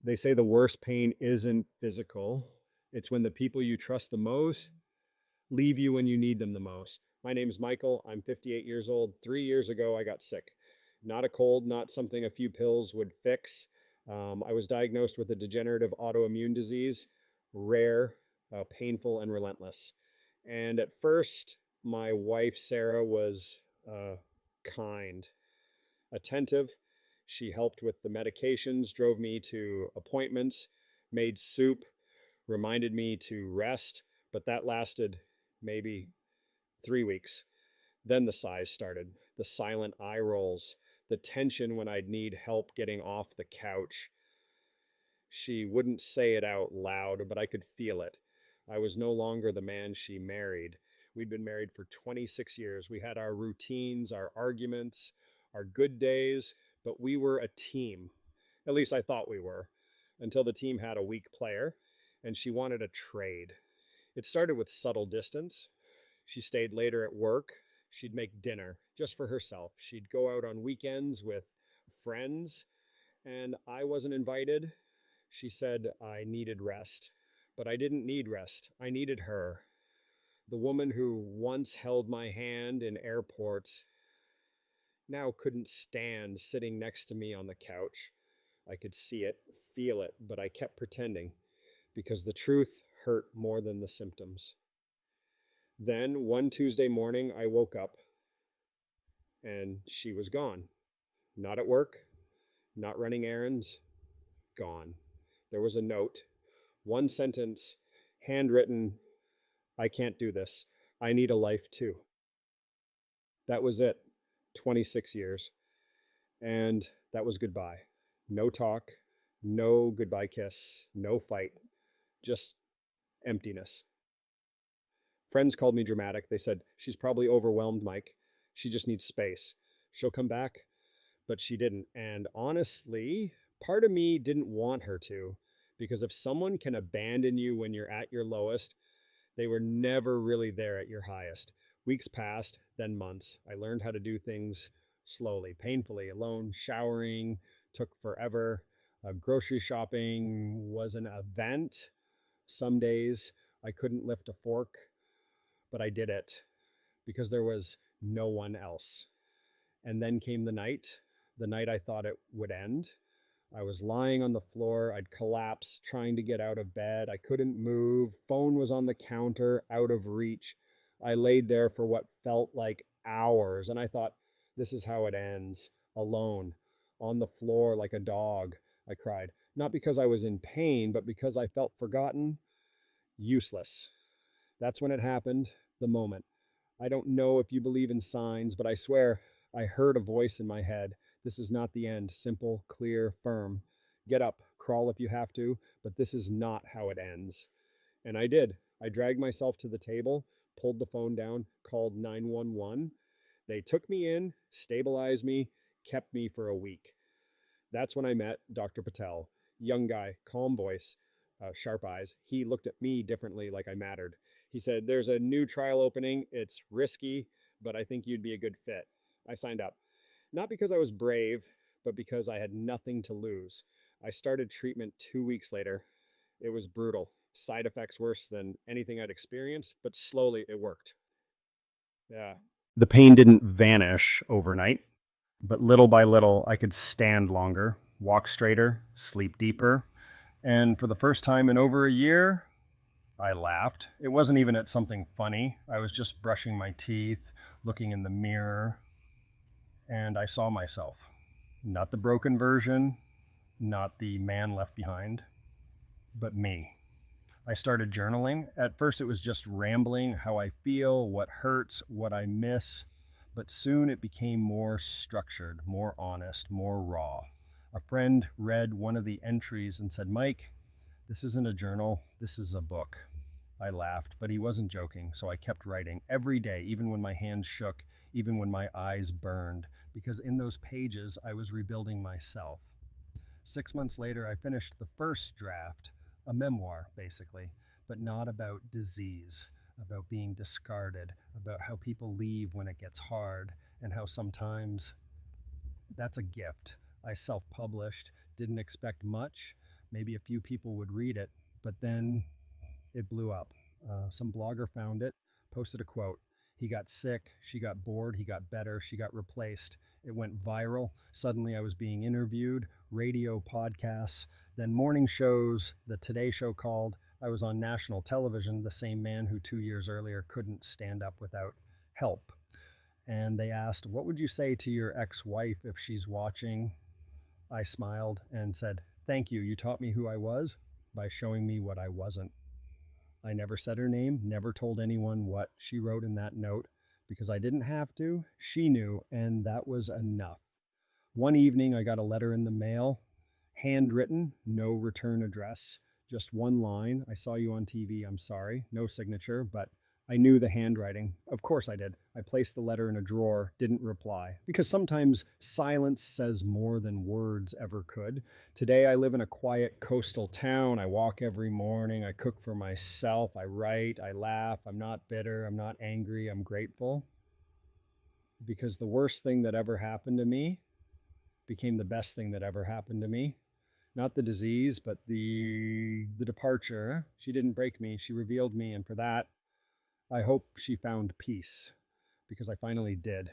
They say the worst pain isn't physical, it's when the people you trust the most leave you when you need them the most. My name is Michael. I'm 58 years old. 3 years ago, I got sick. Not a cold, not something a few pills would fix. I was diagnosed with a degenerative autoimmune disease, rare, painful, and relentless. And at first, my wife, Sarah, was kind, attentive. She helped with the medications, drove me to appointments, made soup, reminded me to rest, but that lasted maybe 3 weeks. Then the sighs started, the silent eye rolls, the tension when I'd need help getting off the couch. She wouldn't say it out loud, but I could feel it. I was no longer the man she married. We'd been married for 26 years. We had our routines, our arguments, our good days, but we were a team. At least I thought we were, until the team had a weak player and she wanted a trade. It started with subtle distance. She stayed later at work. She'd make dinner just for herself. She'd go out on weekends with friends, and I wasn't invited. She said I needed rest, but I didn't need rest. I needed her. The woman who once held my hand in airports now couldn't stand sitting next to me on the couch. I could see it, feel it, but I kept pretending because the truth hurt more than the symptoms. Then one Tuesday morning, I woke up and she was gone. Not at work, not running errands, gone. There was a note, one sentence, handwritten, I can't do this. I need a life too. That was it. 26 years. And that was goodbye. No talk, no goodbye kiss, no fight, just emptiness. Friends called me dramatic. They said, she's probably overwhelmed, Mike. She just needs space. She'll come back, but she didn't. And honestly, part of me didn't want her to, because if someone can abandon you when you're at your lowest, they were never really there at your highest. Weeks passed, then months. I learned how to do things slowly, painfully, alone. Showering took forever. Grocery shopping was an event. Some days I couldn't lift a fork, but I did it because there was no one else. And then came the night I thought it would end. I was lying on the floor. I'd collapsed, trying to get out of bed. I couldn't move. Phone was on the counter, out of reach. I laid there for what felt like hours, and I thought, this is how it ends. Alone, on the floor like a dog. I cried, not because I was in pain, but because I felt forgotten, useless. That's when it happened, the moment. I don't know if you believe in signs, but I swear I heard a voice in my head. This is not the end. Simple, clear, firm. Get up, crawl if you have to, but this is not how it ends. And I did. I dragged myself to the table, pulled the phone down, called 911. They took me in, stabilized me, kept me for a week. That's when I met Dr. Patel. Young guy, calm voice, sharp eyes. He looked at me differently, like I mattered. He said, there's a new trial opening. It's risky, but I think you'd be a good fit. I signed up. Not because I was brave, but because I had nothing to lose. I started treatment 2 weeks later. It was brutal. Side effects worse than anything I'd experienced, but slowly it worked. Yeah. The pain didn't vanish overnight, but little by little, I could stand longer, walk straighter, sleep deeper. And for the first time in over a year, I laughed. It wasn't even at something funny. I was just brushing my teeth, looking in the mirror, and I saw myself. Not the broken version, not the man left behind, but me. I started journaling. At first, it was just rambling how I feel, what hurts, what I miss. But soon it became more structured, more honest, more raw. A friend read one of the entries and said, Mike, this isn't a journal, this is a book. I laughed, but he wasn't joking, so I kept writing every day, even when my hands shook, even when my eyes burned, because in those pages I was rebuilding myself. 6 months later, I finished the first draft, a memoir, basically, but not about disease, about being discarded, about how people leave when it gets hard, and how sometimes that's a gift. I self published, didn't expect much, Maybe a few people would read it, but then it blew up. Some blogger found it, posted a quote. He got sick, she got bored, he got better, she got replaced. It went viral. Suddenly I was being interviewed, radio podcasts, then morning shows, the Today Show called. I was on national television, the same man who 2 years earlier couldn't stand up without help. And they asked, "What would you say to your ex wife if she's watching?" I smiled and said, "Thank you. You taught me who I was by showing me what I wasn't." I never said her name, never told anyone what she wrote in that note because I didn't have to. She knew, and that was enough. One evening, I got a letter in the mail, handwritten, no return address, just one line. "I saw you on TV. I'm sorry." No signature, but I knew the handwriting. Of course I did. I placed the letter in a drawer, didn't reply, because sometimes silence says more than words ever could. Today I live in a quiet coastal town. I walk every morning. I cook for myself. I write. I laugh. I'm not bitter. I'm not angry. I'm grateful. Because the worst thing that ever happened to me became the best thing that ever happened to me. Not the disease, but the departure. She didn't break me. She revealed me. And for that, I hope she found peace, because I finally did.